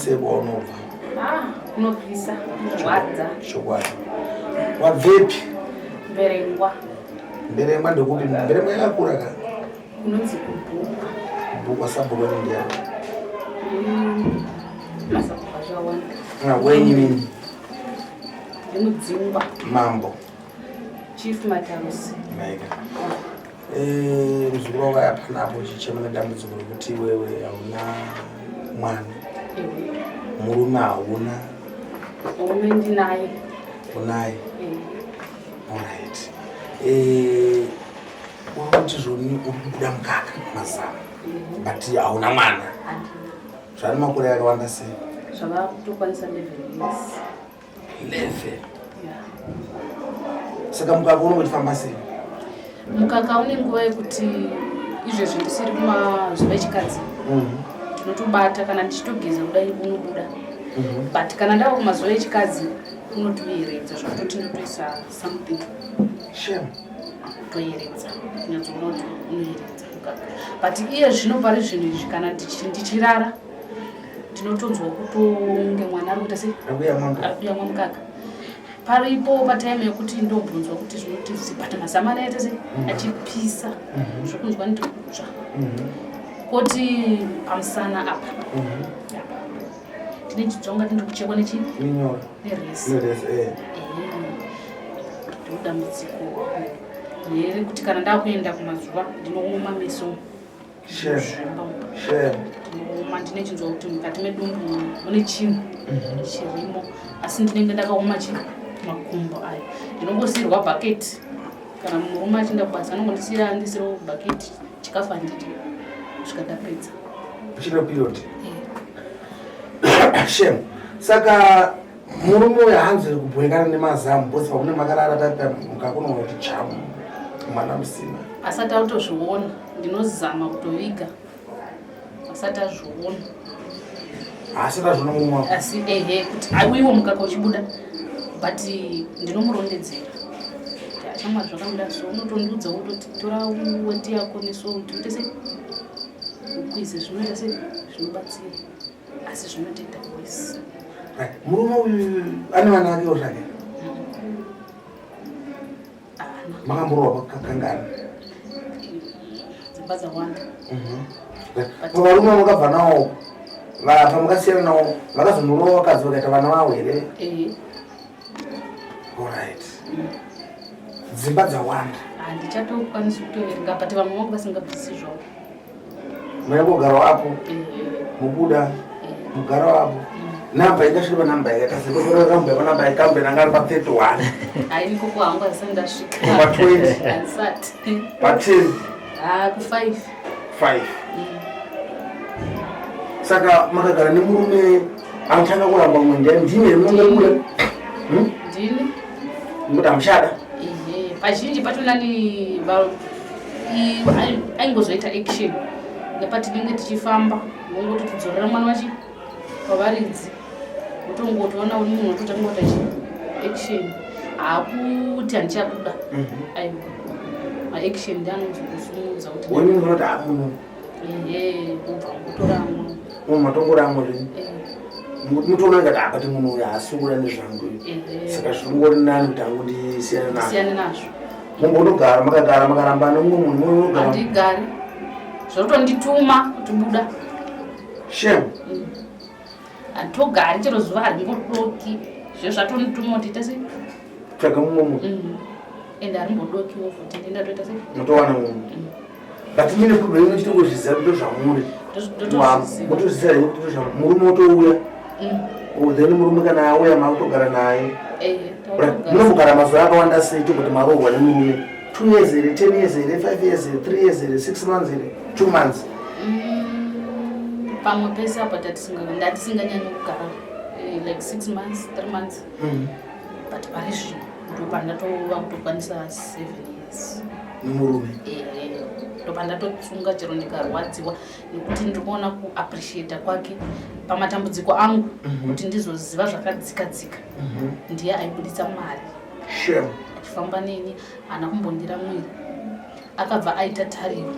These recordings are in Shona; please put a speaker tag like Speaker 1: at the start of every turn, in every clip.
Speaker 1: sebo onova.
Speaker 2: Unopisa wadza.
Speaker 1: Chokwadi. Wabvepi?
Speaker 2: Mberengwa.
Speaker 1: Mberengwa ndokuti mberengwa yakakura ka.
Speaker 2: Kunonzi Kubva.
Speaker 1: Kubva sabhuku ndiya.
Speaker 2: Masabhuku zvawanda.
Speaker 1: Wenyi.
Speaker 2: Ndimudzingwa.
Speaker 1: Mambo.
Speaker 2: Chief Matarusi.
Speaker 1: Maika. Muzukuru wako yapanapo chichema dambudziko rokuti wewe hauna mwana. Murume hauna.
Speaker 2: Murume ndinaye.
Speaker 1: Unaye. Alright. Urikuti zvoni urikubuda mukaka mazamu. But hauna mwana. Zvane makore akawanda sei?
Speaker 2: Zvava kutokwanisa 11 years.
Speaker 1: 11. Saka mukaka unongofamba sei?
Speaker 2: Mukaka une nguva yekuti izvezvi ndisiri kumazuva echikadzi. Tinotobata kana ndichitogeza kudai unobuda. But kana ndava kumazuva echikadzi unotoyeredza zvakutoti ndinotoisa something.
Speaker 1: Shame.
Speaker 2: Toyeredza. Kunyatsogona kuti unoyeredza mukaka. But iye zvino pari zvinhu izvi kana ndichirara ndinotonzwa kutonge mwana ari kuita sei? Akuya mukaka. Paripo patime yekuti ndobvunzwa kuti zvinoti zipata mazamana yaita sei? Achipisa. Zvokunzwa ndikutsva. Koti pamusana apa. Ndine chidzonga ndinokuchekwa nechi?
Speaker 1: Minyora.
Speaker 2: Neresi.
Speaker 1: Neresi,
Speaker 2: Ndodambudziko. Yeri kuti kana ndakuenda kumazuva ndinooma meso.
Speaker 1: Shame.
Speaker 2: Ndinooma ndine chinzwa kuti mukati medumbu mune chinhu chirimo. Asi ndinenge ndakaoma chinhu. Makumbo ayo ndinongosirwa bucket kana murume achinda kubasa anongondisira ndisiro bucket chikafa nditi zvikadapedza
Speaker 1: chino period. Shame. Saka murume uyu hanziri kubhekana nemazamu bosi pakune makarara tata mukakona kuti chamu mwana musina.
Speaker 2: Asati autozviona ndinozama kutoviga asati azviona.
Speaker 1: Asati azviona mumwe.
Speaker 2: Asi kuti aiwiwo mukaka uchibuda. But ndinomurondedzera. Achamwa zvakamira so unotondiudza utoti tora weti yako neso uite sei? Ukwize zvinoita sei? Zvinobatsira. Asi zvinotoita voice.
Speaker 1: Murume uyu ane vana vake zvake? Makamborwa pakangana?
Speaker 2: Dzimba dzawanda.
Speaker 1: Varume vakabva nawo pamakasiyana nawo vakazondorova vakadzi vakaita vana vavo here? Alright. Dzimba dzawanda.
Speaker 2: Handichatokwanisa kutoverenga but vamwe vangu vasingabvisi zvavo.
Speaker 1: Muyambogara apo? Mubuda? Mugara wapo? Namba ikasvika namba yakatasekotora kamba namba ikambe nangari pa 31.
Speaker 2: Haiko kuhangwa sandasvika.
Speaker 1: Pa 20.
Speaker 2: Haisati.
Speaker 1: Pa 10.
Speaker 2: Ku 5.
Speaker 1: 5. Saka makagara nemurume anotanga kuramba mwende ndine munongekula.
Speaker 2: Ndini?
Speaker 1: Ngoda mushada.
Speaker 2: Pazhinji patonani aingozoita action. Ngapati tinenge tichifamba ngongoti tidzorera mwana wachi pavaridzi. Utongotoona uri munhu ototanga kuita action. Akuti handichakuda. Aiwa. Ma-action ndianozosumudza kuti
Speaker 1: wini unoti amunhu.
Speaker 2: Kubva kutoramwa.
Speaker 1: Matokoramwa zvini? Mutoona ngati akati munhu uyu haasungura nezvangu. Saka zvingori nani kuti hangu ndisiyane nazvo. Mumbonogara makagara makaramba nomumwe munhu munogara?
Speaker 2: Handigari. Zvotondituma kuti buda.
Speaker 1: Shame.
Speaker 2: Handitogari chero zuva harimbodoki. Zvo zvatondituma kuti ita sei?
Speaker 1: Tsvaga mumwe munhu.
Speaker 2: Ende harimbodokiwo futi ndenda toita sei?
Speaker 1: Mutowana munhu. But mine problem inochita kuzviziva kuti zvamuri. Motozviziva here kuti zvamuri. Murume otouya. Then murume kana auya makutogara naye. Munogara mazuva akawanda sei tokuti marohwa nemurume? 2 years here, 10 years here, 5 years here, 3 years here, 6 months here, 2 months.
Speaker 2: Pamwe pese apa ndatisinganyanya kugara like 6 months, 3 months. But pari zvino ndopandatova kutokwanisa 7 years.
Speaker 1: Nemurume?
Speaker 2: Ndopandatosunga chero ndikarwadziwa nekuti ndikuona kuappreciata kwake pamatambudziko angu kuti ndizoziva zvakadzika-dzika. Ndiye aibuditsa mari.
Speaker 1: Shame.
Speaker 2: Achifamba neni haana kumbondira mwiri. Akabva aita tariro.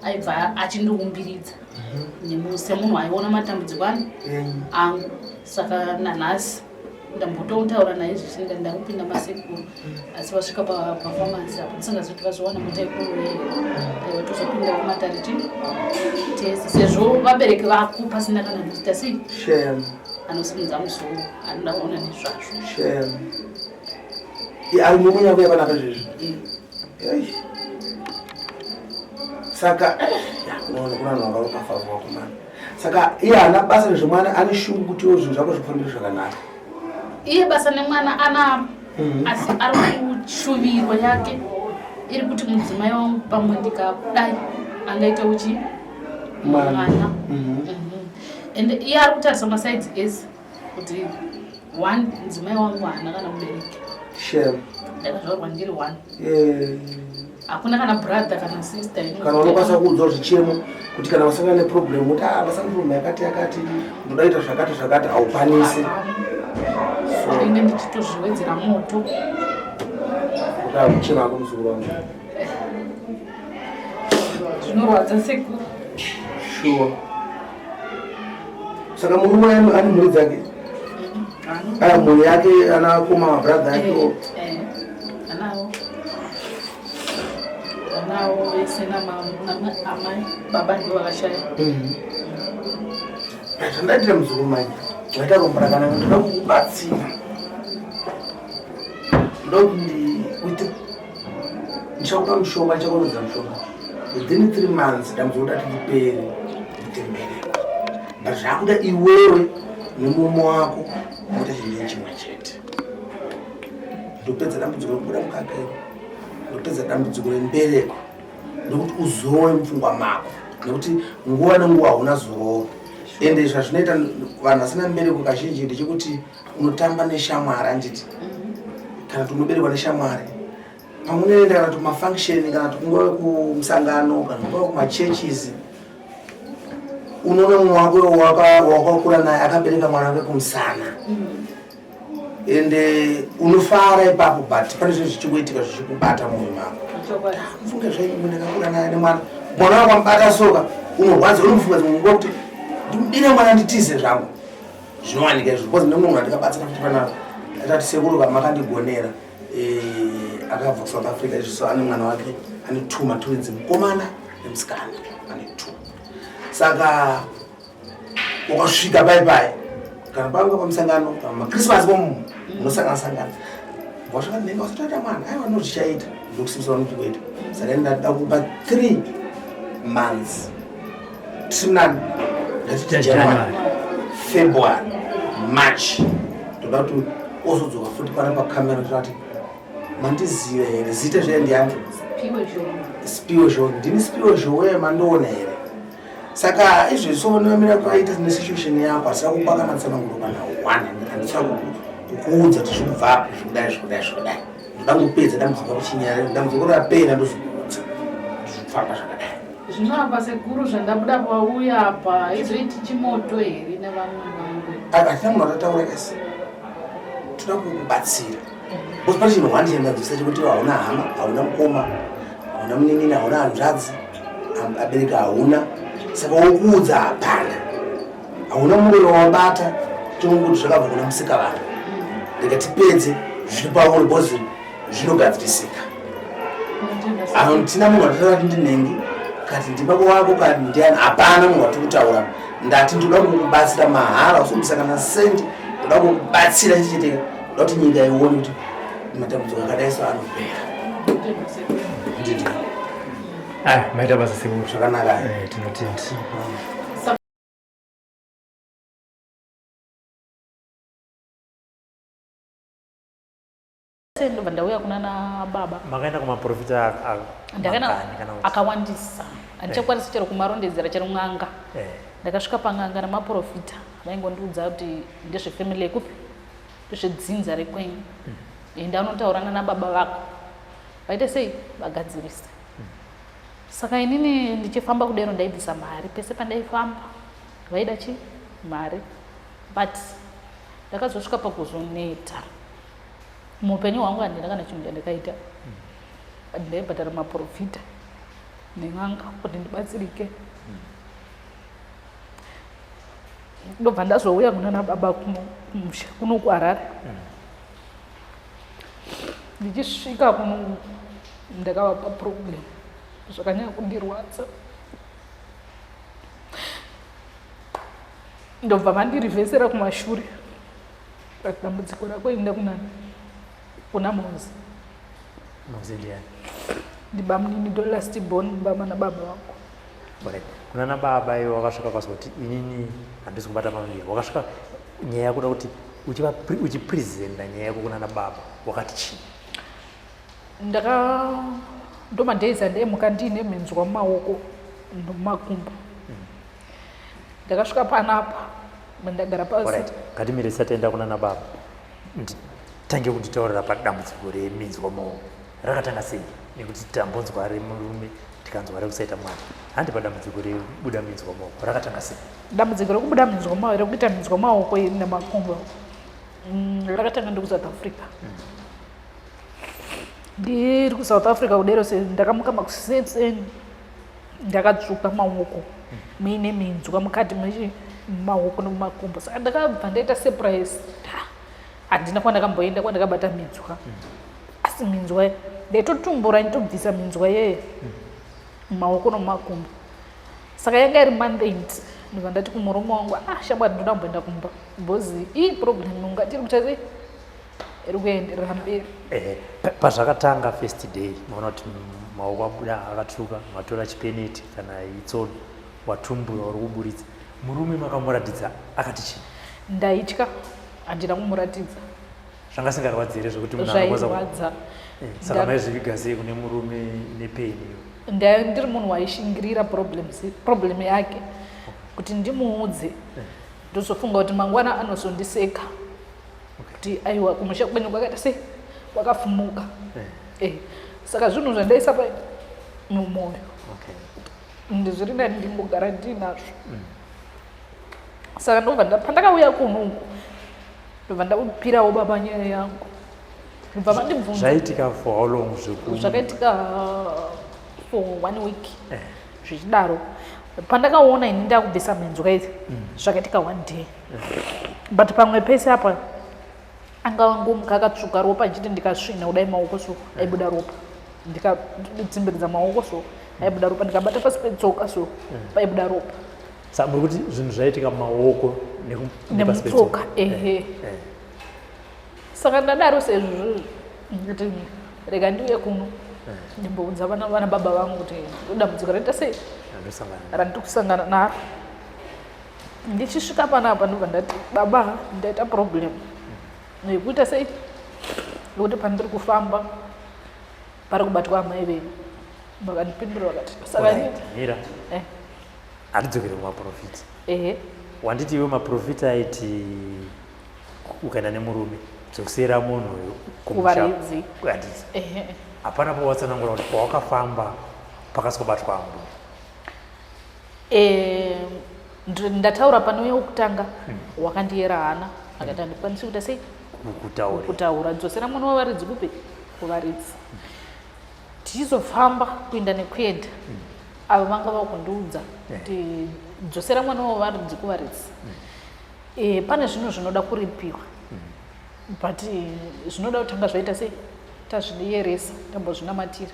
Speaker 2: Aibva achindiumbiridza semunhu aiona matambudziko angu saka nanhasi ndambototaura naye zvichinga ndakupinda masekuru asi vasvika pafamasi apo tisingazoti vazowana mutaikuru aiwa tozopinda kumatariti tese sezvo vabereki vako pasina kana kuita sei anosimudza musoro anoda kuona nezvazvo
Speaker 1: ari mukunyakuya panapa zvezvi saka unoona kuna vanhu vakakafarwa kumana saka iye haana basa nezvemwana ane shungu kutiwo zvinhu zvako zvifambire zvakanaka
Speaker 2: iye basa nemwana anaro asi ari kushuvirwa yake iri kuti mudzimai wangu pamwe ndikadai angaita uchi mwana ende iye ari kutarisa masaidzi ese kuti one mudzimai wangu haana kana mubereki ndakazvarwa ndiri one hakuna kana brother kana sister
Speaker 1: kana unokwanisa kuudzawo zvichemo kuti kana vasangana neproblem kuti vasangana yakati ndodaita zvakati haukwanisi
Speaker 2: inge ndichitozviwedzera moto
Speaker 1: kuchema ako musoro wangu
Speaker 2: zvinorwadza sekuru
Speaker 1: sure saka murume ane mhuri dzake aya mhuri yake anakoma mabradha ake
Speaker 2: anawo vese namai baba ndo vakashaya
Speaker 1: zvandaitira muzurumanyi waita rombara kana ndoda kukubatsira ndokuti ndichakupa mushonga ndichakonodza mushonga within 3 months damzoda tindipere kutembereko but zvakuda iwewe nemumo wako moita chinhu chimwe chete ndopedza dambudziko rekubuda mukaka iro ndopedza dambudziko rembereko ndokuti uzorowe mupfungwa mako nekuti nguva nenguva hauna zorova ende zvazvinoita vanhu vasina mubereko kazhinji ndechekuti unotamba neshamwari anditi kana kuti unoberekwa neshamwari pamunoenda kana kuti kumafunction kana kuti kungove kumusangano kana kungove kumachurches unoona mumwe wako wakakura naye akabereka mwana wake kumusana ende unofara ipapo but pane zvinhu zvichikuitika zvichikubata mumwe mako mufunge zvaimwe ndakakura naye nemwana mwana wako amubata soka unorwadza unomufunga zimwe kuti ndimudire mwana nditize zvangu zvinowanika izvo because nemunhu andikabatsira kuti pana atati sekuru kamakandigonera akabva kuSouth Africa izvo so ane mwana wake ane 2 matwins mukomana nemusikana ane 2 saka ukasvika bye kana panga pamusangano pamakrismas pomu munosangana wasvika nhenga wasatoita mwana aiwa nozvichaita ndokusimisa vanotikuita saka ndada kupa 3 months tisinani January, February, March. Toda kuti ozodzoka futi pana pakamera kuti mandizive here zita zvendiani spiwe zvo ndini spiwe zvo mandoona here saka izvo sonomira kuita nesituation yako asina kupaka matsananguro kana 1 andisa kukuudza kuti zvikubva zvikudai ndoda kupedza dambudziko kuchinyara dambudziko rapera ndozvikuudza zvifamba zvakadai
Speaker 2: zvinova sekuru zvandabuda pauya apa izoiti chimoto here nevamwe vangu
Speaker 1: hatina munhu atataura kese toda kukubatsira kuti pane chinhu hwani chendadzisa chekuti hauna hama hauna mukoma hauna munin'ini hauna hanzvadzi abereka hauna saka wokuudza hapana hauna murero wabata tongokuti zvakabva kuna musika vanhu rega tipedze zviri pauri bhozi zvinogadzirisika tina munhu atataura kuti ndinhengi kati ndibaba wako kati ndiani hapana munhu wati kutaura ndati ndoda kukubatsira mahara usomusangana sendi ndoda kukubatsira chichitika ndoda kuti nyika ione kuti matambudziko akadai so anopera nditi
Speaker 3: maita basa sekuru
Speaker 1: zvakanaka
Speaker 3: tinotenda
Speaker 2: ndobva ndauya kuna nababa
Speaker 3: makaenda kumaprofita
Speaker 2: ndakaenda akawandisa handichakwanisa chero kumarondedzera chero n'anga ndakasvika pang'anga namaprofita vaingondiudza kuti ndezvefamily yekupi ndezvedzinza rekwenyu ende anotaurana nababa vako vaite sei vagadzirisa saka inini ndichifamba kudero ndaibvisa mari pese pandaifamba vaida chi mari but ndakazosvika pakuzoneta muupenyu hwangu handina kana chinhu chandakaita ndaibhadhara maprofita nen'anga kuti ndibatsirike ndobva ndazouya kunana baba kumusha kuno kuHarare. Ndichisvika kuno ndakavapa problem zvakanyanya kundirwadza, ndobva vandirivhesera kumashure dambudziko rakuenda kuna Mozi.
Speaker 3: Mozi ndiani?
Speaker 2: Ndibamunini ndo last born baba nababa vangu.
Speaker 3: Kunana baba iwe wakasvika kwazwa kuti inini handisi kubata pamuviri, wakasvika nyaya yakuda kuti uchipresenta nyaya yako kunana baba wakati chii?
Speaker 2: Ndomadheiza ndeimuka ndiine minzwa mumaoko nomumakumbo. Ndakasvika panapa mandagara pasi.
Speaker 3: Ngatimire tisataenda kunana baba, tange kunditaurira padambudziko reminzwa mumaoko rakatanga sei, nekuti tambonzwa remurume tikanzwa rekusaita mwana. Handi padambudziko rebuda minzwa mumaoko rakatanga sei?
Speaker 2: Dambudziko rekubuda minzwa mumaoko rekuita minzwa mumaoko nemakumbo rakatanga ndi kuSouth Africa. Ndiri kuSouth Africa kudero se ndakamuka makusetseni ndakatsvuka maoko muine minzwa mukati maoko nemumakumbo. Saka ndakabva ndaita surprise, handina kwandakamboenda kwandakabata minzwa, asi minzwa ndaitotumbura nditobvisa minzwa yeye mumaoko nemumakumbo. Saka yanga iri mandate, ndobva ndati kumurume wangu, shamwari ndoda kumboenda kumba bhozi iyi problem ungatiri kuita sei iri kuenderera mberi.
Speaker 3: Pazvakatanga first day maona kuti maoko abuda akatsvuka, matora chipeneti kana itsono watumbura uri kuburitsa, murume makamuratidza akati chii?
Speaker 2: Ndaitya, handina kumuratidza.
Speaker 3: Zvanga singarwadzire zvokuti munhu
Speaker 2: zvairwadza.
Speaker 3: Saka maizviviga sei kune murume nepeni?
Speaker 2: Ndiri munhu waishingirira problem yake kuti ndimuudze, ndozofunga kuti mangwana anozondiseka kuti aiwa kumusha kwenyu kwakaita sei kwakafumuka. Saka zvinhu zvandaisa mumwoyo ndizviri nani ndimbogara ndinazvo. Saka ndobva pandakauya kunuku ndobva ndapirawo baba nyaya yangu, ndobva vandibvunza.
Speaker 3: Zvaitika for how long?
Speaker 2: Zvakaitika for 1 week zvichidaro. Pandakaona ini ndakubvisa minzwa idzi zvakaitika 1 day, but pamwe pese apa anga wangu mukakatsvuka ropa nchiti ndikasvina kudai maoko so aibuda ropa, ndikadzimbiridza maoko so aibuda ropa, ndikabata pasi petsoka so paibuda ropa.
Speaker 3: Saka muri kuti zvinhu zvaitika maoko
Speaker 2: nemutsoka. Saka ndadaro sezvo nditi rega ndiuye kuno ndimboudza vana baba vangu kuti dambudziko raita sei randiri kusangana naro. Ndichisvika panapa ndobva ndati baba ndaita problem nekuita sei, nokuti pandiri kufamba pari kubatwa amai venyu. Vakandipindura vakati saka
Speaker 3: mira hatidzokere kumaprofita. Wanditi iwe maprofita aiti ukaenda nemurume dzokusiyira munhu
Speaker 2: kuvaredzi.
Speaker 3: Hapana pawatsanangura kuti pawakafamba pakasikobatwa ambu?
Speaker 2: Ndataura panouya wokutanga wakandiyera hana akati handikwanisi kuita sei kutaura, dzosera mwana wavaridzi kupi kuvaridzi. Tichizofamba kuenda nekuenda avo vanga vakundiudza kuti dzosera mwana wavaridzi kuvaridzi. Pane zvinhu zvinoda kuripiwa, but zvinoda kutanga zvaita sei tazvidiyeresa tambozvinamatira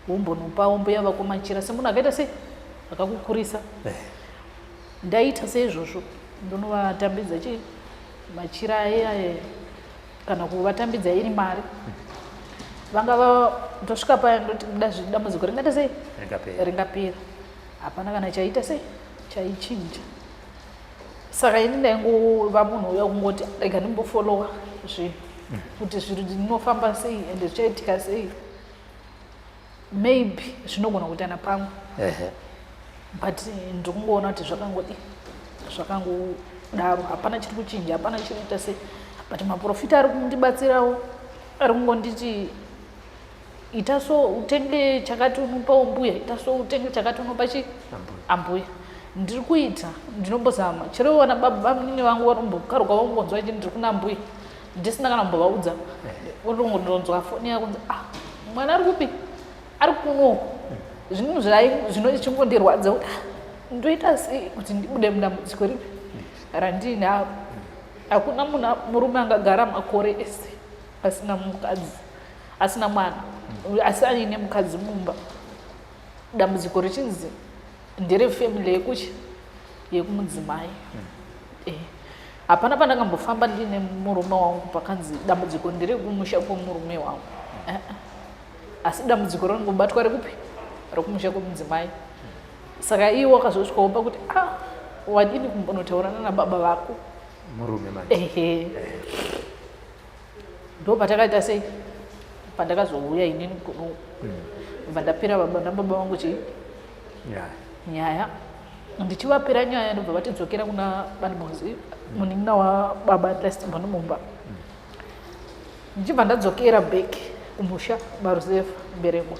Speaker 2: wombonopa womboya vakomachira semunhu akaita sei akakukurisa. Ndaita seizvozvo ndonovatambidza chii machira aya kana kuvatambidza iri mari. Vanga ndosvika paya ndoti dambudziko ringaita sei ringapera, hapana kana chaita sei chaichinja. Saka ini ndaingova munhu uya kungoti rega ndimbofolowa zvinhu kuti zviro zvinofamba sei ende zvichaitika sei, maybe zvinogona kuitana pamwe, but ndikungoona kuti zvakangodaro, hapana chiri kuchinja, hapana chiri kuita sei. But maprofita ari kundibatsirawo ari kungonditi ita so utenge chakati unopa mbuya, ita so utenge chakati unopa ambuya. Ndiri kuita, ndinombozama chero wana baba munini vangu varombokaruka vangonzwa ichi ndiri kuna mbuya ndisina kana kumbovaudza, ndongonzwa foni yako mwana ari kupi ari kunoko. Zvinhu zvinochingondorwadza kuti ndoita sei kuti ndibude mudambudziko ripi
Speaker 4: randinaro hakuna murume angagara makore ese asina mukadzi asina mwana asi aine mukadzi mumba. Dambudziko richinzi nderefamily yekuchi yekumudzimai. Hapana pandakambofamba ndine murume wangu pakanzi dambudziko nderekumusha kwemurume wangu, asi dambudziko rinongobatwa rekupi rekumusha kwemudzimai. Saka iwo wakazosvikawo pakuti wadini kumbonotaurana nababa vako
Speaker 3: murume manje.
Speaker 4: Ndo patakaita sei pandakazouya inini kuno bva ndapira baba nababa vangu nyaya ndichivapira nyaya ndobva vatidzokera kuna banimozi munin'ina wa baba last mumba. Ndichibva ndadzokera back kumusha maruzefa mberengwa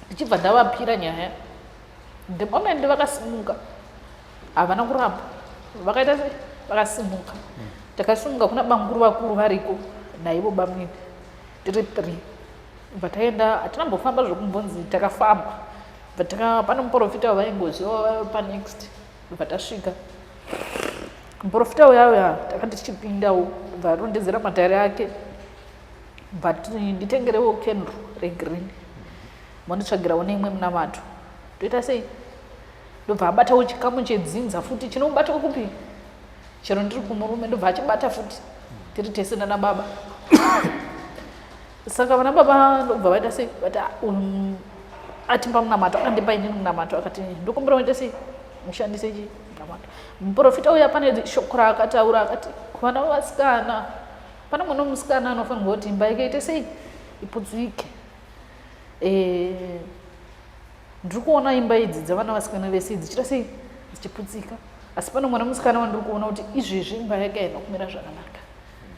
Speaker 4: ndichibva ndavapira nyaya. The moment vakasimuka havana kuramba vakaita sei vakasimuka. Takasimuka kuna banguru vakuru variko naivo bamwini tiri 3 bva taenda hatinambofamba zvokumbonzi takafamba bva pane muprofita wavaingoziva panext bva tasvika muprofita uyauya takati tichipindawo bva arondedzera matare ake bva nditengerewo kendro regreen monditsvagirawo neimwe munamato toita sei ndobva abatawo chikamu chedzinza futi chinobata kupi chero ndiri kumurume ndobva achibata futi tiri tese nana baba. Saka vana baba ndobva vaita sei vati atimba munamato akandipa inini munamato akati ndokumbira uite sei mushandise chi munamato. Muprofita uya pane shoko raakataura akati kuvana vavasikana pana mwana musikana anofanirwa kuti imba yake ite sei ipudzike. Ndiri kuona imba idzi dzavana vasikana vese dzichita sei dzichipudzika, asi pane mwana musikana wandiri kuona kuti izvezvi imba yake haina kumira zvakanaka.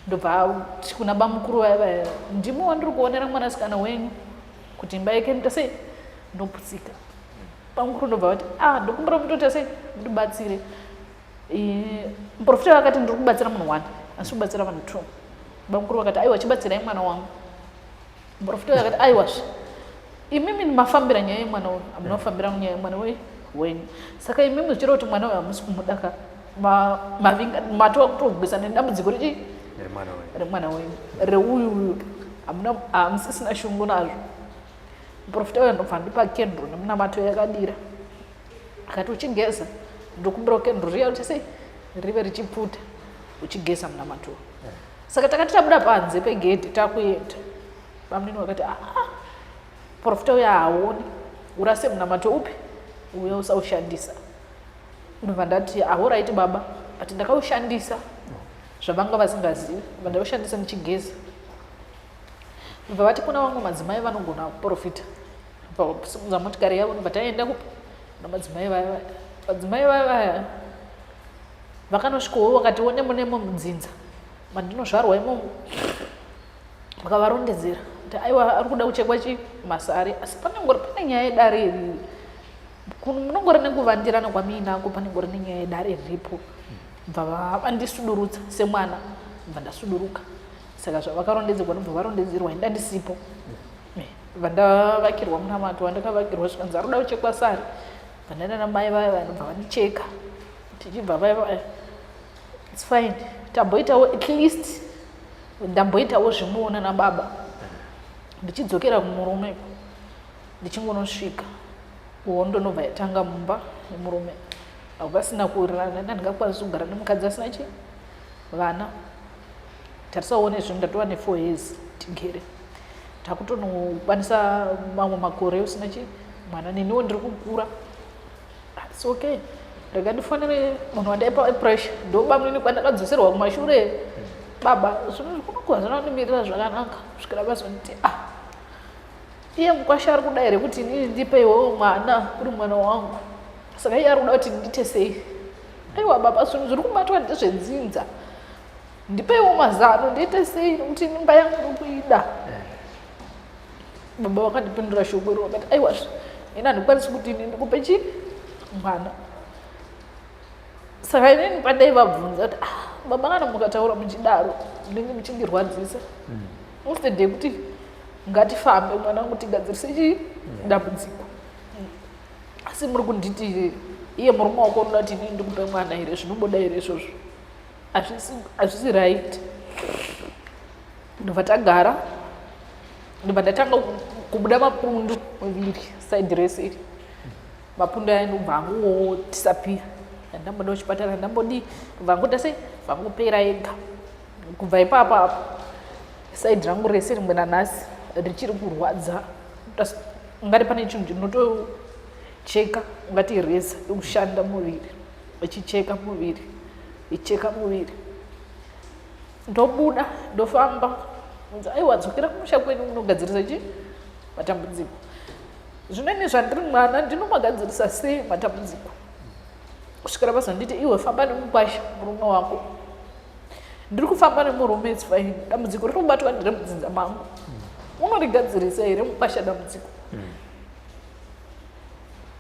Speaker 4: Ndobva kuna bamukuru vaya ndimo wandiri kuonera mwanasikana wenyu kuti imba yake inoita sei inopudzika. Bamukuru ndobva vati ndokumbira mutoita sei mutibatsire. Muprofita vakati ndiri kubatsira munhu 1 asi kubatsira vanhu 2. Bamukuru vakati aiwa chibatsirai mwana wangu. Muprofita vakati aiwazve imimi mafambira nyaya yemwana uyu hamunofambira nyaya yemwana wenyu, saka imimi muchiro kuti mwana uyu hamusi kumudaka matova kutogwisana nedambudziko remwana wenyu reuyu hamusisina shungu nazvo. Muprofita uyu ndobva ndipa kendro nemunamato yakadira akati uchigeza ndokumbira kendro riya kuti sei rive richiputa uchigeza munamato. Saka takati tabuda panze pegedhi takuenda bamnini vakati muprofita uya haoni urase munamato upi uya usaushandisa. Ndobva ndati alright baba ati ndakaushandisa zvavanga vasingazivi vandaushandisa muchigeza. Ndobva vati kuna vamwe madzimai vanogona kuprofita vasimudza motikari yavo ndobva taenda kupi namadzimai vaya. Madzimai vaya vakanosvikawo vakati nemo mudzinza mandinozvarwa imomo vakavarondedzera kuti aiwa ari kuda kuchekwa masari asi pane nyaya yedare iri munongori nekuvandirana kwamuinako panengori nenyaya yedare riripo. Bva vandisudurutsa semwana bva ndasuduruka. Saka zvavakarondedzerwa ndobva varondedzerwa inda ndisipo. Bva ndavakirwa munamato wandakavakirwa zvikanzi ari kuda kuchekwa sari bva ndaenda namai vaya vanobva vandicheka tichibva vaya it's fine tamboitawo at least ndamboitawo zvimuona nababa. Ndichidzokera kumurume ndichingonosvika ndonobva yatanga mumba nemurume vasina kuwirirana ndandingakwanisi kugara nemukadzi asina vana. Tarisawo nezvinhu ndatova ne4 years tigere takutonokwanisa mamwe makore usina mwana neniwo ndiri kukura. It's okay rega ndifanire munhu wandaipa pressure ndobamwini kwandakadzoserwa kumashure baba zvinhu zvinokwanisa kundimirira zvakanaka kusvikira vazonditi iye mukwasha ari kuda here kuti inini ndipeiwo mwana uri mwana wangu. Saka iye ari kuda kuti ndite sei. Aiwa baba zvinhu zviri kubatwa ndezvedzinza ndipeiwo mazano ndiite sei nekuti mimba yangu iri kuida. Baba vakandipindura shoko iro vakati aiwa ini handikwanisi kuti ini ndikupe mwana. Saka inini pandaivabvunza kuti baba kana mukataura muchidaro ndinenge muchindirwadzisa instead yekuti ngatifambe mwana wangu tigadzirise dambudziko. Asi muri kunditi iye murume wako unoda kuti inini ndikupe mwana here zvinoboda here izvozvo hazvisi right. Ndobva tagara ndobva ndatanga kubuda mapundu maviri side rese iri mapundu aya ndobva angotisapira ndamboda kuchipatara ndambodi kubva angoita sei vangopera ega kubva ipapo apo side rangu rese rimwe nanhasi richiri kurwadza ungati pane chinhu chinotocheka ungati reza ikushanda muviri ichicheka muviri icheka muviri ndobuda ndofamba aiwa dzokera kumusha kwenyu unogadzirisa chi matambudziko zvimweni zvandiri mwana ndinomagadzirisa sei matambudziko kusvikira vazonditi iwe famba nemukwasha murume wako ndiri kufamba nemurume it's fine dambudziko riri kubatwa ndiri mudzinza mangu unorigadzirisa here mukwasha dambudziko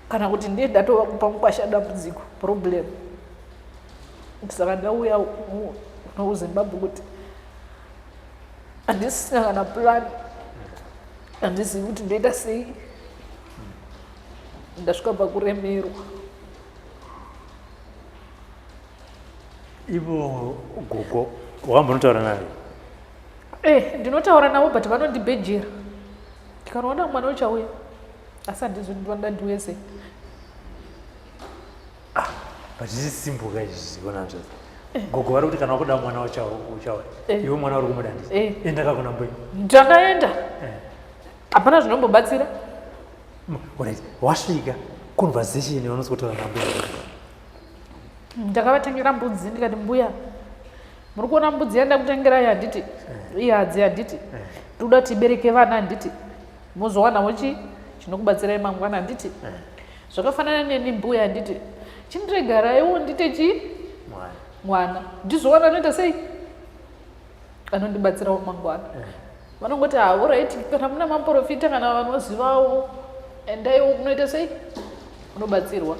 Speaker 4: kana kuti ndiye ndatova kupa mukwasha dambudziko problem saka ndauya nokuzimbabwe kuti handisina kana plan handizivi kuti ndoita sei ndasvika pakuremerwa.
Speaker 3: Ivo gogo wakambonotaura naye?
Speaker 4: Ndinotaura navo but vanondibhejera ndikanoona mwana uchauya asi handizi ndinoda ndiuye sei.
Speaker 3: But zvisisimbuka izviona zvazo gogo vari kuti kana wakuda mwana uchauya iwe mwana uri kumuda ndisi enda kuna mbwenyu
Speaker 4: ndakaenda hapana zvinombobatsira.
Speaker 3: Alright, wasvika conversation yaunozotara nambwenyu
Speaker 4: ndakavatengera mbudzi ndikati mbuya muri kuona mbudzi yandakutengerai handiti iye hadzi handiti toda kuti ibereke vana handiti muzowanawo chinokubatsirai mangwana handiti zvakafanana neni mbuya handiti chindiregaraiwo ndite chi mwana ndizowana anoita sei anondibatsirawo mangwana vanongoti alright kana muna maprofita kana vanozivawo endaiwo unoita sei unobatsirwa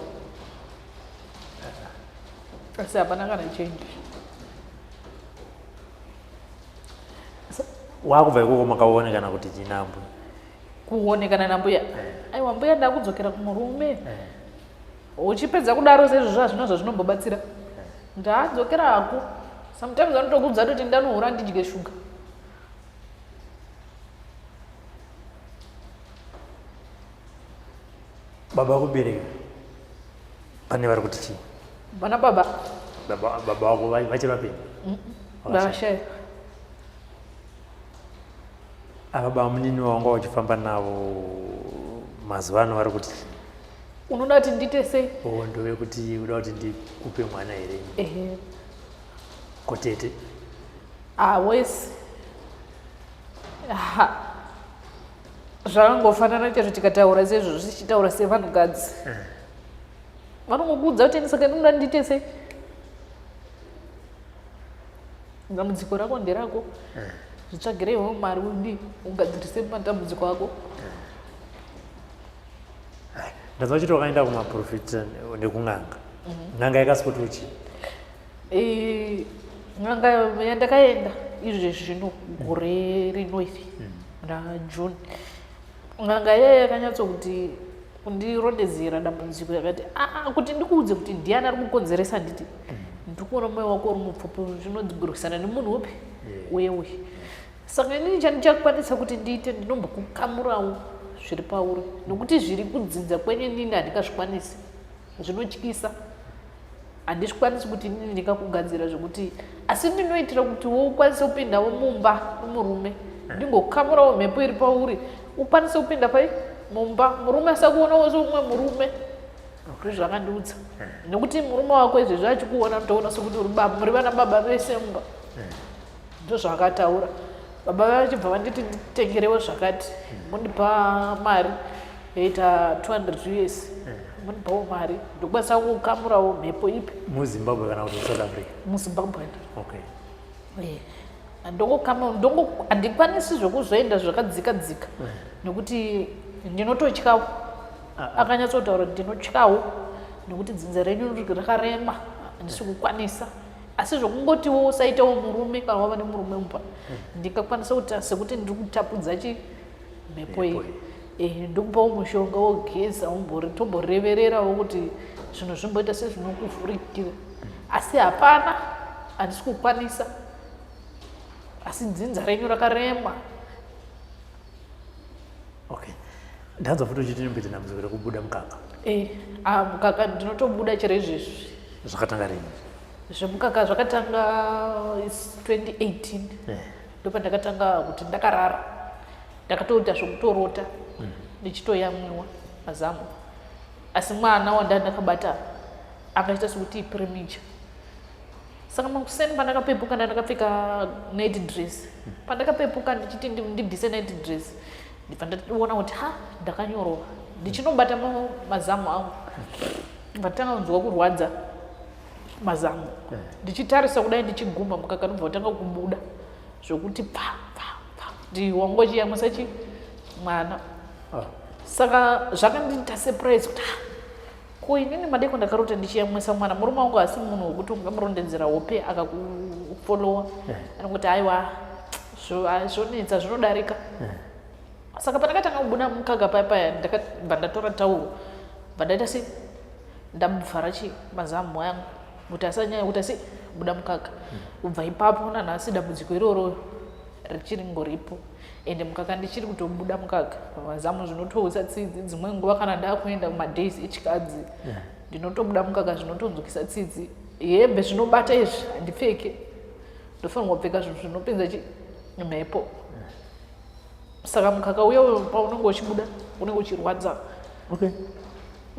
Speaker 4: asi hapana kana change.
Speaker 3: wakubva ikoko makaonekana kuti chinambu
Speaker 4: kuonekana nambuya aiwa mbuya ndakudzokera kumurume uchipedza kudaro sezvo zvazvino zvazvinombobatsira ndadzokera hako sometimes vanotokudza kuti ndanohura ndidye shuga.
Speaker 3: baba kubereka pane vari kuti chii
Speaker 4: vana baba
Speaker 3: wako vachiri vapenyu
Speaker 4: vashaya
Speaker 3: ava bamunini wanga uchifamba navo mazuva ano vari kuti
Speaker 4: unoda kuti ndiite sei
Speaker 3: ndove kuti uda kuti ndikupe mwana here kotete
Speaker 4: wese zvakangofanana chaizvo tikataura sezvo zvichitaura sevanhukadzi vanongokudza kuti ndisaka ndinoda ndiite sei dambudziko rako nderako zvitsvagireiwo mari udi ugadzirise matambudziko ako.
Speaker 3: ndazva uchiti wakaenda kumaprofita nekung'anga n'anga yakasikotochi
Speaker 4: n'anga yandakaenda izvezvi zvino gore rino iri raJune n'anga yaya yakanyatsokuti kundirondedzera dambudziko yakati kuti ndikuudze kuti ndiani ari kukonzeresa nditi ndikuona moyo wako uri mupfupi zvinodzigurikisana nemunhu upi uye saka inini chandichakwanisa kuti ndiite ndinombokukamurawo zviri pauri nokuti zviri kudzinza kwenye nini handingazvikwanisi zvinotyisa handizvikwanisi kuti inini ndingakugadzira zvokuti asi ndinoitira kuti wo ukwanise kupindawo mumba nomurume ndingokamurawo mhepo iri pauri ukwanise kupinda pai mumba murume asakuonawo seumwe murume ndozvakandiudza nokuti murume wako izvezvi achikuona unotoona sekuti muri vana baba vese mumba ndozvakataura. Baba vachibva vanditi nditengerewo zvakati mundipa mari yoita 200 US mundipawo mari ndokwanisa kukamurawo mhepo ipi
Speaker 3: muzimbabwe kana kuti South Africa
Speaker 4: muzimbabwe handikwanisi zvokuzoenda zvakadzika dzika nokuti ndinototyawo akanyatsotaura ndinotyawo nokuti dzinza renyu rakarema handisi kukwanisa asi zvokungotiwo usaitawo murume kana wava nemurume mumba ndingakwanisa kuita sekuti ndiri kutapudza mhepo iyi ndokupawo mushonga wogeza tomborevererawo kuti zvinhu zvimboita sezvinokuvhurikira asi hapana handisi kukwanisa asi dzinza renyu rakarema.
Speaker 3: Okay, ndanzwa futi uchiti mbiti namuzukuru kubuda mukaka.
Speaker 4: Mukaka ndinotobuda chero izvezvi.
Speaker 3: Zvakatanga rini?
Speaker 4: Zvemukaka zvakatanga 2018 ndopandakatanga kuti ndakarara ndakatoita zvokutorota ndichitoyamwiwa mazamu asi mwana wandandakabata akaita sekuti premature. Saka makuseni pandakapepuka ndandakapfeka night dress pandakapepuka ndichiti ndibvise night dress ndibva ndaona kuti ndakanyorwa ndichinobata mazamu angu ndatanga kunzwa kurwadza mazamu ndichitarisa kudai ndichiguma mukaka nobva watanga kubuda zvokuti ndi wangochiyamwisa mwana. Saka zvakandiita surprise kuti ko inini madeko ndakarota ndichiyamwisa mwana murume wangu asi munhu wekuti ungamurondedzera hope akakufolowa anongoti aiwa zvonetsa zvinodarika. Saka pandakatanga kubuda mukaka paya ndakabva ndatora tauro bva ndaita se ndamuvhara mazamu angu kuti asanyanya kuti asi buda mukaka. Kubva ipapo nanhasi dambudziko iroro richiri ngoripo ende mukaka ndichiri kutobuda mukaka mazamu zvinotousa tsidzi dzimwe nguva kana ndakuenda kumadays echikadzi ndinotobuda mukaka zvinotonzwikisa tsidzi hembe zvinobata izvi handipfeke ndofanirwa kupfeka zvinhu zvinopinza mhepo. Saka mukaka uya paunenge uchibuda unenge uchirwadza.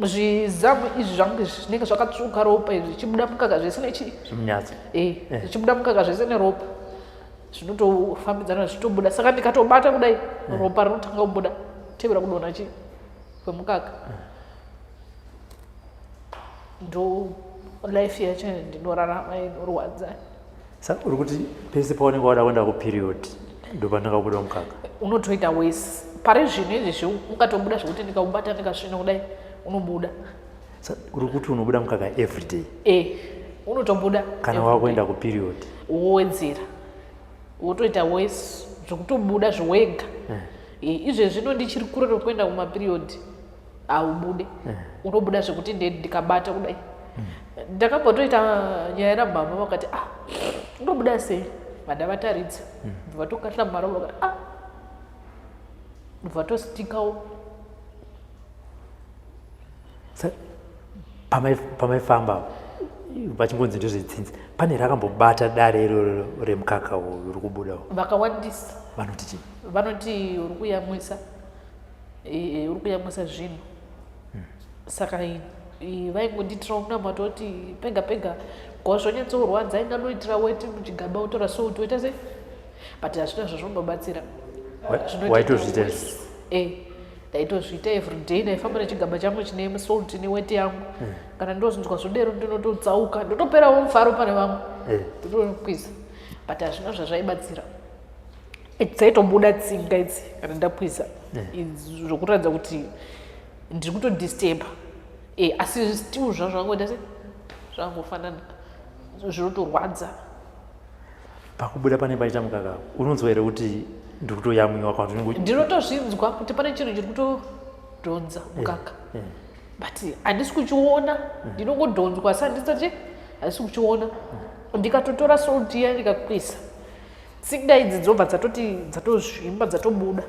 Speaker 4: Zvizamu izvi zvangu zvinenge zvakatsvuka ropa izvi zvichibuda mukaka zvisina
Speaker 3: zvimunyatso
Speaker 4: zvichibuda mukaka zvisina ropa zvinotofambidzana zvichitobuda. Saka ndikatobata kudai ropa rinotanga kubuda tevera kudonha kwemukaka ndo life yacho ndinorarama inorwadza.
Speaker 3: Saka uri kuti pese paunenge wada kuenda kuperiod ndo pandanga kubuda mukaka
Speaker 4: unotoita wese pari zvinhu izvi ungatobuda zvokuti ndikaubata ndikasvina kudai unobuda.
Speaker 3: Uri kuti unobuda mukaka everyday?
Speaker 4: Unotobuda
Speaker 3: kana wakuenda kuperiod
Speaker 4: wowedzera wotoita wese zvokutobuda zvowega. Izvezvi zvino ndichiri kure rokuenda kumaperiod haubude unobuda zvekuti ndikabata kudai. Ndakambotoita nyaya namama vakati unobuda sei vandavataridza vatokahlamara vakati vatositikawo.
Speaker 3: Pamaifamba pachingonzi ndozvetsinzi pane rakambobata dare iroro remukaka uri kubuda
Speaker 4: vakawandisa
Speaker 3: vanoti chii?
Speaker 4: Vanoti uri kuyamwisa uri kuyamwisa zvinhu. Saka vaingonditira kunamata kuti pega pega kwazvonyatsorwadza aingandoitira weti muchigaba utora so utoita sei but hazvina zvazvinobabatsira.
Speaker 3: Waitozviita
Speaker 4: ndaitozviita everyday ndaifamba nechigaba changu chine salt neweti yangu kana ndozvinzwa zvodero ndinototsauka ndotoperawo mufaro pane vamwe ndotokwiza but hazvina zvazvaibatsira. Dzaitobuda tsinga idzi kana ndakwiza zvokuratidza kuti ndiri kutodisturba asi still zvazvangoita se zvangofanana zvinotorwadza.
Speaker 3: Pakubuda pane paita mukaka unonzwa here kuti ndikutoyamwiwa kwazvo?
Speaker 4: Ndinotozvinzwa kuti pane chinhu chiri kutodhonza mukaka but handisi kuchiona ndinongodhonzwa asi handisati handisi kuchiona. Ndikatotora salt iya ndikakwisa tsinga idzi dzobva dzatozvimba dzatobuda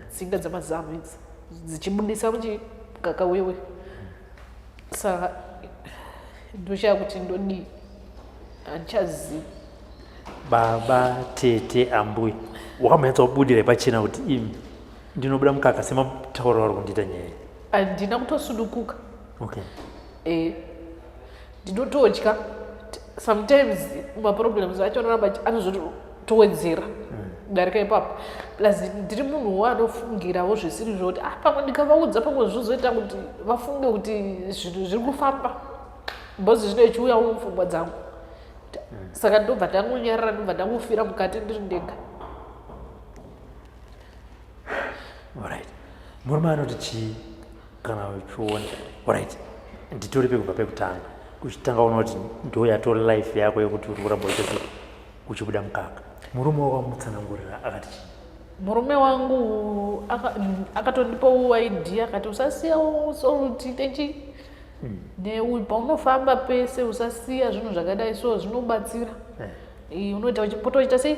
Speaker 4: tsinga dzemazamu idzi dzichibudisa muchikaka wewe. Saka ndoshaya kuti ndodii handichazivi.
Speaker 3: Baba tete ambuya wakamboedza kubudira pachena kuti imi ndinobuda mukaka sematauro vari kundiita nyaya?
Speaker 4: Handina kutosudukuka. Ndinotodya sometimes maproblems acho anozotowedzera kudarika ipapo plus ndiri munhu wanofungirawo zvisiri zvoti pamwe ndikavaudza pamwe zvozoita kuti vafunge kuti zvinhu zviri kufamba bhozi zvinochiuyawo mupfungwa dzangu. Saka ndobva ndangonyarara ndobva ndangofira mukati ndiri ndega.
Speaker 3: Alright, murume anoti chii kana uchiona? Alright, nditori pekubva pekutanga uchitanga uona kuti ndo yatori life yako yekuti uri kuramba uchiti uchibuda mukaka. Murume wakamutsanangurira akati chii?
Speaker 4: murume wangu akatondipawo idea akati usasiyawo soluti techi paunofamba pese usasiya zvinhu zvakadai so zvinobatsira unoita uchipota uchiita sei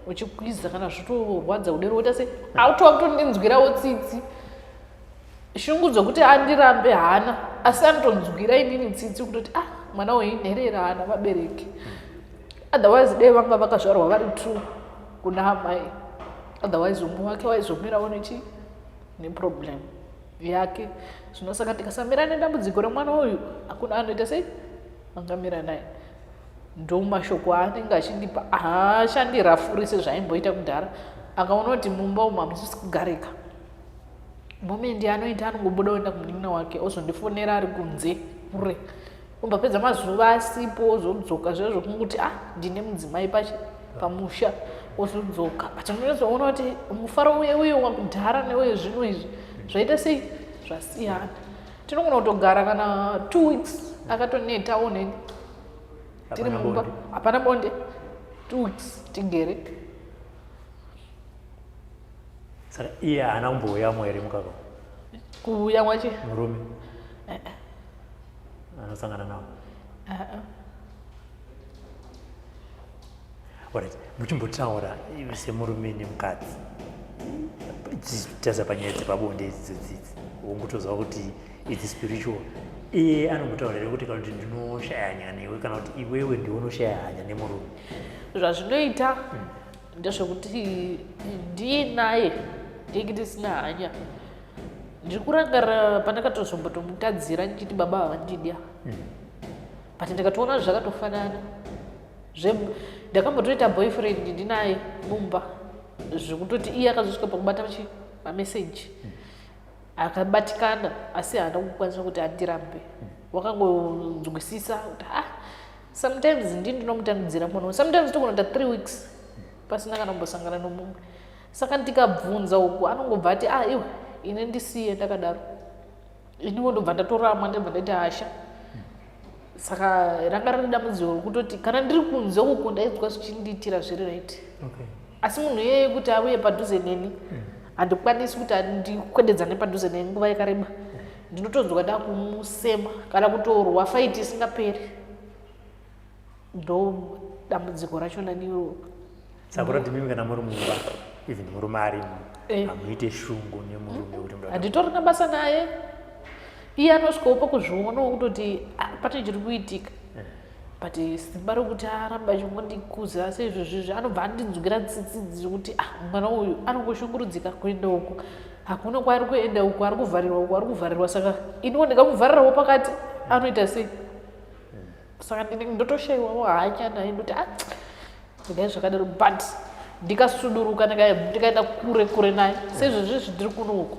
Speaker 4: uchikwiza kana zvitorwadza udero woita sei autova kutondinzwirawo tsitsi shungu dzokuti andirambe hana asi anotonzwira inini tsitsi kutoti mwana uyu inherera hana vabereki otherwise dai vanga vakazvarwa vari 2 kuna amai otherwise umwe wake waizomirawo neproblem yake zvino saka tikasamira nedambudziko remwana uyu hakuna anoita sei angamira naye ndo mashoko aanenge achindipa haachandirafuri sezvaimboita kudhara akaona kuti mumba umu hamusisi kugarika momendi anoita anongobuda oenda kumunun'una wake ozondifonera ari kunze kure umbapedza mazuva asipo ozodzoka zvezvo kunguti ndine mudzimai pamusha ozodzoka but unozoona kuti mufaro uye wakudhara neuye zvino izvi zvaita sei zvasiyana tinogona kutogara kana 2 weeks akatonetawo neni tiri mumba hapana bonde 2 weeks tigere
Speaker 3: saka iye haana kumbouyamo here Mukaka
Speaker 4: kuuya mwache
Speaker 3: murume anosangana nawo alright muchimbotaura iwe semurume nemukadzi tichitaza panyaya dzepabonde idzidzidzi ungotoziva kuti it's spiritual iye anombotaura here kuti kana kuti ndinoshaya hanya newe kana kuti iwewe ndiunoshaya hanya nemurume
Speaker 4: zvazvinoita ndezvekuti ndiye naye ndinenge ndisina hanya ndiri kurangarira pandakatozombotomutadzira ndichiti baba havandidya but ndikatoona zvakatofanana ndakambotoita boyfriend ndinaye mumba zvekutoti iye akazosvika pakubata mameseji akabatikana asi haana kukwanisa kuti andirambe wakangonzwisisa kuti sometimes ndinomutandudzira munhu sometimes togonoita 3 weeks pasina kana kumbosangana nomumwe saka ndikabvunza uku anongobva ati iwe ine ndisiye ndakadaro iniwo ndobva ndatorama ndobva ndaiti hasha saka ranga riri dambudziko rokutoti kana ndiri kunze uku ndainzwa zvichindiitira zviri right asi munhu iyeye kuti auye padhuze neni handikwanisi kuti ndikwededzane padhuze neni nguva yakareba ndinotonzwa da kumusema kana kutorwa faiti isingaperi ndo dambudziko racho naniro
Speaker 3: saka kuti mimi kana muri mumba even murume arimo hamuite shungu nemurume kuti
Speaker 4: handitorina basa naye iye anosvikawo pakuzvionawo kutoti pane chiri kuitika but simba rokuti aramba achingondikuza seizvozvizvi anobva andinzwira tsitsidzi kuti mwana uyu anongoshungurudzika kuenda uku hakuna kwaari kuenda uku ari kuvharirwa uku ari kuvharirwa saka iniwo ndikamuvharirawo pakati anoita sei saka ndotoshayiwawo hanya naye ndoti ndingai zvakadaro but ndikasuduruka ndikaenda kure kure naye seizvozvizvi ndiri kuno uku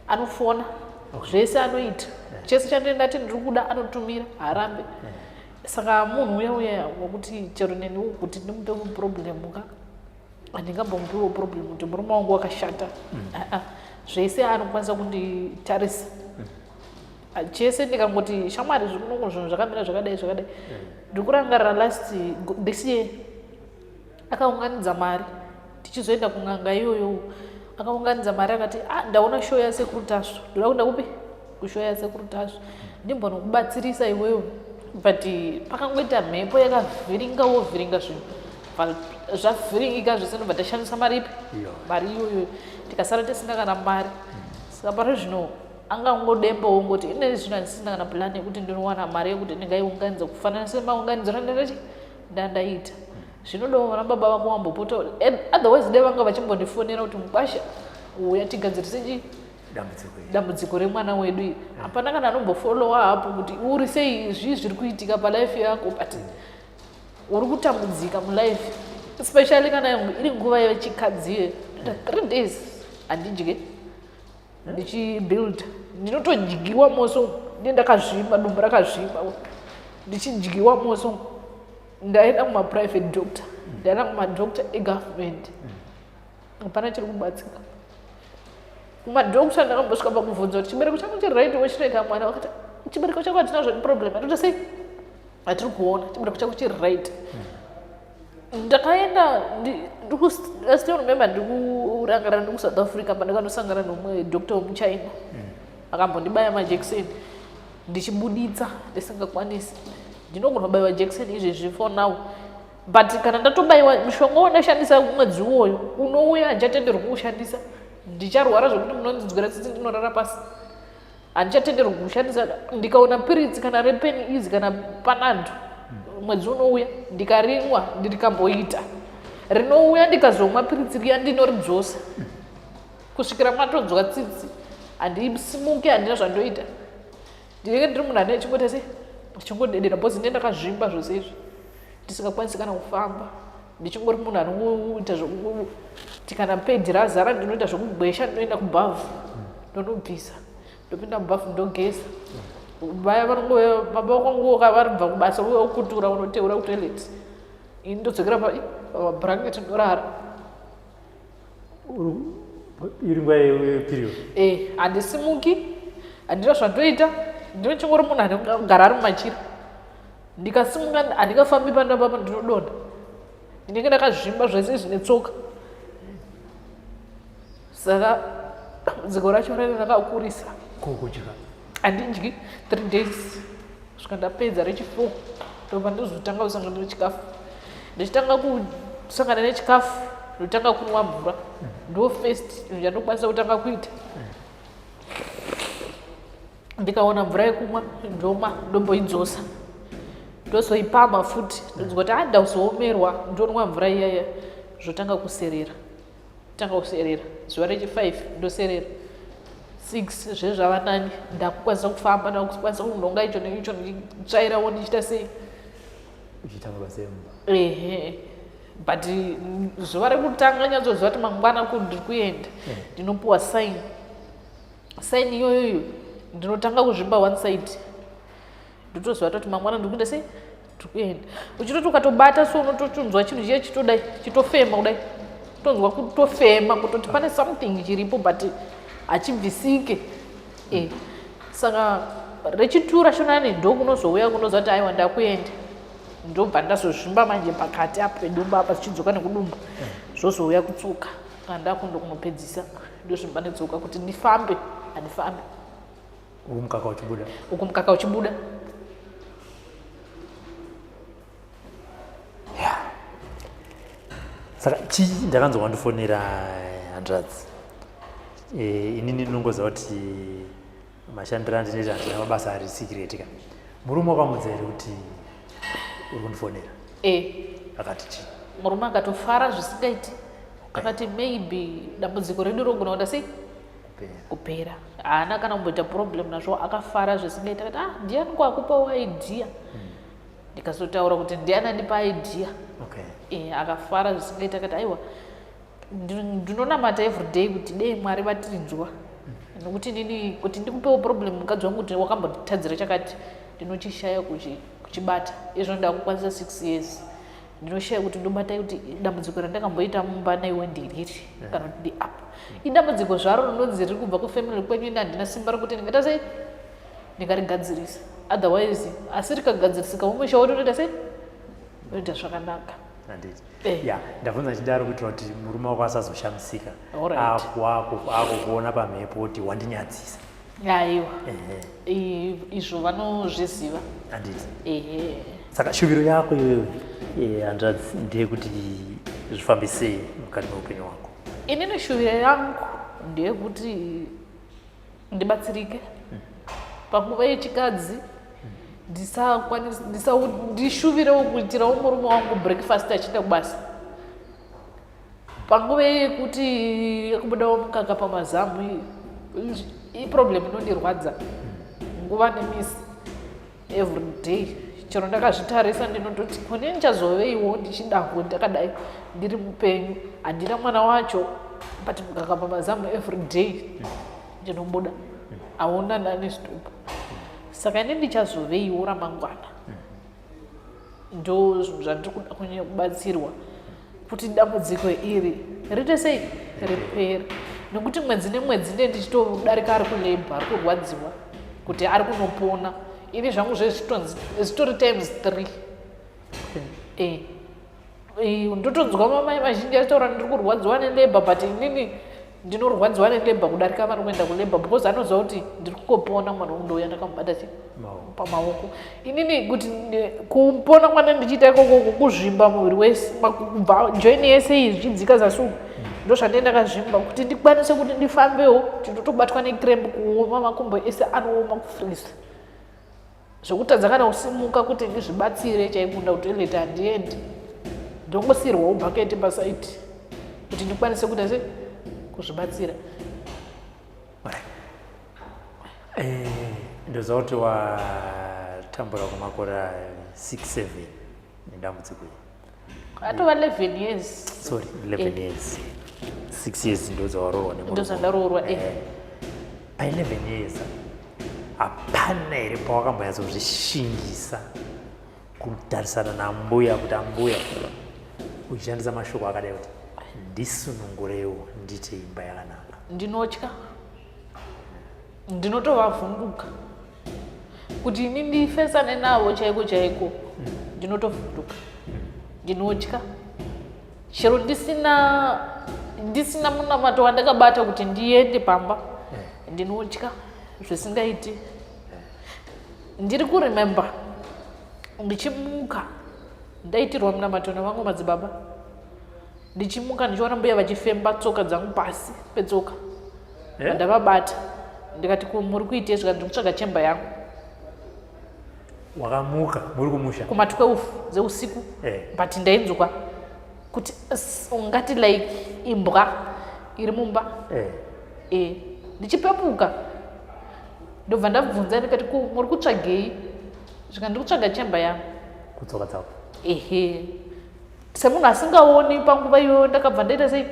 Speaker 4: anofona zvese anoita chese chandienda ati ndiri kuda anotumira harambe saka munhu uya wokuti chero neni kuti ndimupe problem ka handingambomupiwo problem kuti murume wangu wakashata zvese anokwanisa kunditarisa chese ndikangoti shamwari zvikunongo zvinhu zvakamira zvakadai zvakadai ndikurangarira last ndisiye akaunganidza mari tichizoenda kun'anga iyoyo akaunganidza mari akati ndaona show yasekuru tasvo ndoda kuenda kupi kushow yasekuru tasvo ndimbonokubatsirisa iweyo but pakangoita mhepo yakavhiringawo vhiringa zvinhu zvavhiringika zvese ndobva tashandisa mari ipi mari iyoyo tikasara tisina kana mari saka pano zvino angangodembawo ngoti ine zvino handisina kana plan yekuti ndinowana mari yekuti ndingaiunganidza kufanana semaunganidziro ndandaita zvinodawo vana baba vako wambopota otherwise dai vanga vachimbondifonera kuti mukwasha uya tigadzirise dambudziko remwana wedu iri hapana kana anombofolowa hapo kuti uri sei zvii zviri kuitika palife yako but uri kutambudzika mulife especially kana iri nguva yechikadziye 3 days handidye ndichibuild ndinotojyiwa moso ndakazvimba dumbu rakazvimba ndichidyiwa moso ndaenda kumaprivate doctor ndaenda kumadoctor egovernment hapana chiri kubatsika kumadoctor ndakambosvika pakubvunza kuti chibereko changu chiri right wechireka mwana wakati chibereko chako hatina zvani problem atoti sei hatiri kuona chibereko chako chiri right ndakaenda still remember kurangana nekusouth africa pandakandosangana nomwe doctor wemuchina akambondibaya majekiseni ndichibuditsa ndisingakwanisi ndinogona kubaiwa jekiseni izvezvi for now but kana ndatobayiwa mushonga wandashandisa mwedzi uwoyo unouya handichatenderwi kuushandisa ndicharwara zvokuti munondidzwira tsitsi ndinorara pasi handichatenderwi kuushandisa ndikaona piritsi kana repeni izi kana panando mwedzi unouya ndikarimwa ndirikamboita rinouya ndikazomwa piritsi riya ndinoridzosa kusvikira matonzwa tsitsi handisimuke handina zvandoita ndinenge ndiri munhu ane chingota sei ndichingodedera bhozi ndendakazvimba zvose izvi ndisingakwanisi kana kufamba ndichingori munhu anoita zvokuti kana pedhi razara ndinoita zvokugwesha ndinoenda kubhavhu ndonobvisa ndopinda mubhavhu ndogeza vaya vanongoya maboko ngoka varibva kubasa uye okutura unoteura kutoileti ini ndodzokera pabhurangeti ndorara
Speaker 3: iri nguva yeperiod
Speaker 4: handisimuki handina zvandoita ndinochingori munhu anogara ari mumachira ndikasimuka handingafambi pandapapa ndinodonha ndinenge ndakazvimba zvese zvine tsoka saka dziko racho rene rakakurisa
Speaker 3: kudya
Speaker 4: handidyi 3 days svika ndapedza rechi4 ndopa ndozotanga kusangana nechikafu ndichitanga kusangana nechikafu ndotanga kunwa mvura ndo first ndandokwanisa kutanga kuita ndikaona mvura yekumwa ndoma ndomboidzosa ndozoipamba futi ndonzwa kuti handauzomerwa ndonwa mvura iyaya zvotanga kuserera zuva rechi5 ndoserera 6 zvezvava nani ndakukwanisa kufamba ndakukwanisa kunhonga icho neicho ndichitsvairawo ndichita sei
Speaker 3: uchitanga basa emba
Speaker 4: but zuva rekutanga nyatsoziva kuti mangwana ndiri kuenda ndinopuwa saini iyoyoyo ndinotanga kuzvimba one side ndotoziva kuti mangwana ndiri kuenda sei ndiri kuenda uchitoti ukatobata so unototunzwa chinhu chiye chitodai chitofema kudai tonzwa kutofema kutoti pane something chiripo but hachibvisike saka rechi2 rachonani ndokunozouya kunoziva kuti aiwa ndakuenda ndobva ndazozvimba manje pakati apa pedumba apa zichidzoka nekudumba zvozouya kutsuka kana ndakundo kunopedzisa ndozvimba nedzoka kuti ndifambe handifambe uku mukaka uchibuda
Speaker 3: saka chii ndakanzwa wandifonera hundreds inini ndinongoziva kuti mashandiro andinoita handina mabasa ari secret ka murume wakamudza here kuti uri kundifonera akati chii
Speaker 4: murume akatofara zvisingaiti akati maybe dambudziko redu rogona kuda sei kupera haana kana kumboita problem nazvo akafara zvisingaita akati ndiani kwakupawo idea ndikazotaura kuti ndiani andipa idea akafara zvisingaita akati aiwa ndinonamata everyday kuti dei mwari vatirinzwa nokuti nini kuti ndikupewo problem mukadzi wangu kuti wakambotadzira chakati ndinochishaya kuchibata izvo ndakukwanisa 6 years ndinoshaya kuti ndobata kuti dambudziko randakamboita mumba naiwe ndiriri kana kuti ndi apa idambudziko zvaro rinonzi riri kubva kufamily kwenyu ine handina simba rekuti ndingaita sei ndingarigadzirisa otherwise asi rikagadzirisika umwe shawototoita sei oita zvakanaka
Speaker 3: ndabvunza chidaro kuitira kuti murume wako asazoshamisika akukuona pamhepo kuti wandinyadzisa
Speaker 4: aiwa izvo vanozviziva
Speaker 3: handiti saka shuviro yako iyoyo handradzi ndeyekuti zvifambisei mukati meupenyu wako
Speaker 4: inini shuviro yangu ndeyekuti ndibatsirike panguva yechikadzi ndishuvirewo kuitirawo murume wangu breakfast achienda kubasa panguva yekuti kubudawo mukaka pamazamu iproblem inondirwadza nguva nemisi everyday chero ndakazvitarisa ndinototi kone ndichazoveiwo ndichidako ndakadai ndiri mupenyu handina mwana wacho but mukaka pamazamu everyday ndinobuda hauna nani stop saka ine ndichazoveiwo ramangwana ndo zvandiri kuda kunyanya kubatsirwa kuti dambudziko iri riite sei ripere nokuti mwedzi nemwedzi nde ndichitodarika ari kulabha ari kurwadziwa kuti ari kunopona ini zvangu zvezvitori times 3 ndotonzwa mamai mazhinji achitaura ndiri kurwadziwa neleba but inini ndinorwadziwa neleba kudarika vari kuenda kuleba because anoziva kuti ndiri kungopona mwana wandouya ndakamubata pamaoko. Inini kuti kupona kwana ndichiita ikoko kuzvimba muviri wese kubva joini yese iyi zvichidzika zasuku ndozvandiye ndakazvimba kuti ndikwanise kuti ndifambewo tindotobatwa necramp kuoma makumbo ese anooma kufrisa zvokutadza kana kusimuka kuti ndizvibatsire chaikunda kutoileti handiendi ndongosiyirwawo bhaketi pasaiti kuti ndikwanise kuita se kuzvibatsira.
Speaker 3: Ndoziva kuti watambura kwamakore 6-7 nedambudziko
Speaker 4: atova 11 years.
Speaker 3: Sorry, 11 years. 6 years ndozvawaroorwa
Speaker 4: ndozvandaroorwa.
Speaker 3: Pa11 years hapana here pawakambonyatsozvishingisa kutarisana nambuya kuti ambuya uchishandisa mashoko akadai kuti ndisunungurewo ndite imba yakanaka?
Speaker 4: Ndinotya, ndinotovavhunduka kuti ini ndifesane navo chaiko chaiko, ndinotovhunduka, ndinotya chero ndisina munamato wandakabata kuti ndiende pamba, ndinotya zvisingaiti. Ndiri kuremember ndichimuka ndaitirwa munamato navamwe madzibaba, ndichimuka ndichiona mbuya vachifemba tsoka dzangu pasi petsoka, ndavabata ndikati muri kuitei zvika ndiri kutsvaga chemba yangu.
Speaker 3: Wakamuka muri kumusha
Speaker 4: kuma 12 dzeusiku, but ndainzwa kuti ungati like imbwa iri mumba. Ndichipepuka ndobva ndabvunza ndikati muri kutsvagei? Zvika ndiri kutsvaga chemba yangu.
Speaker 3: Kutsoka dzako?
Speaker 4: Semunhu asingaoni panguva iyoyo ndakabva ndaita sei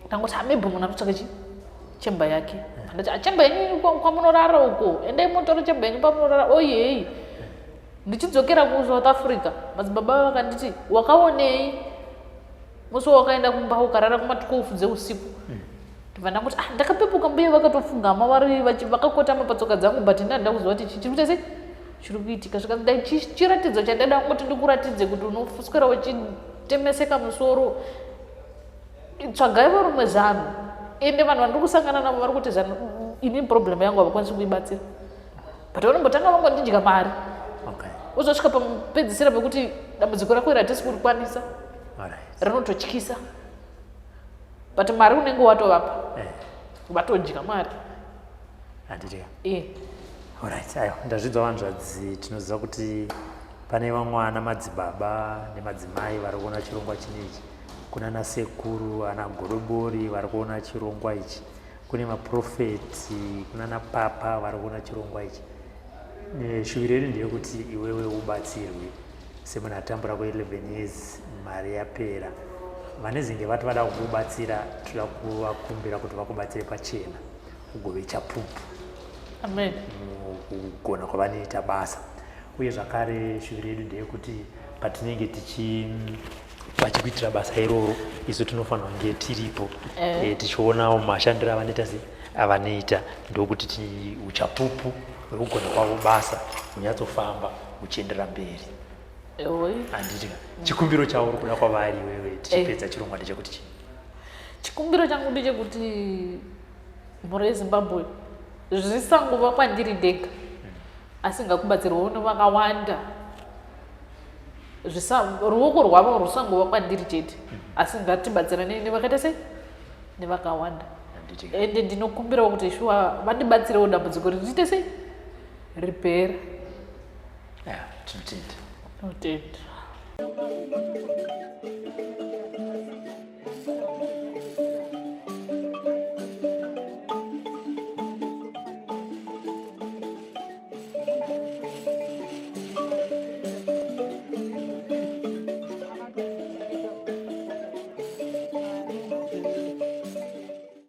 Speaker 4: ndangoti maybe munhu anotsvaga chemba yake. Ndati chemba yenyu kwamunorara uko, endai motora chemba yenyu pamunorara. Oyei, ndichidzokera kuSouth Africa madzibaba vakanditi wakaonei musi wakaenda kumba ukarara kuma 12 dzeusiku? Ndibva ndangoti ndakapepuka mbuya vakatofungama vakakotama patsoka dzangu, but ndanda kuziva kuti chiri kuita sei chiri kuitika. Zvika ndai chiratidzo chandaida kungoti ndikuratidze kuti unoswera uchitemeseka musoro, tsvagai varume zano. Ende vanhu vandiri kusangana navo vari kuti zano ini problem yangu havakwanisi kuibatsira, but vanombotanga vangondidya mari. Uzosvika pamupedzisira pekuti dambudziko rako iri hatisi kurikwanisa, rinototyisa, but mari unenge watovapa vatodya mari.
Speaker 3: Alright, ayo ndazvidza vanzvadzi. Tinoziva kuti pane vamwe ana madzibaba nemadzimai vari kuona chirongwa chinechi. Kuna NaSekuru, ana Gorobori vari kuona chirongwa ichi. Kune maprofeti, kuna napapa vari kuona chirongwa ichi. Shuviro yedu ndeyekuti iwewe ubatsirwe semunhu atambura kwe11 years, mari yapera. Vanezenge vati vada kukubatsira, toda kuvakumbira kuti vakubatsire pachena ugove chapupu.
Speaker 4: Amen.
Speaker 3: Kugona kwavanoita basa. Uye zvakare shuviro yedu ndeyekuti patinenge vachikuitira basa iroro, isu tinofanira kunge tiripo tichionawo mashandiro avanoita, ndokuti uchapupu hwekugona kwavo basa hunyatsofamba huchienderera mberi. Handiti chikumbiro chavo uri kuda kwavari iwewe tichipedza chirongwa ndechekuti chii?
Speaker 4: Chikumbiro changu ndechekuti mhuri yeZimbabwe zvisangova kwandiri ndega, asi ngakubatsirwawo nevakawanda. Ruoko rwavo rusangova kwandiri chete, asi ngatibatsirane nevakaita sei nevakawanda. Ende ndinokumbirawo kuti shuwa vandibatsirewo dambudziko riite sei ripera.
Speaker 3: Tinotenda.
Speaker 4: Tinotenda.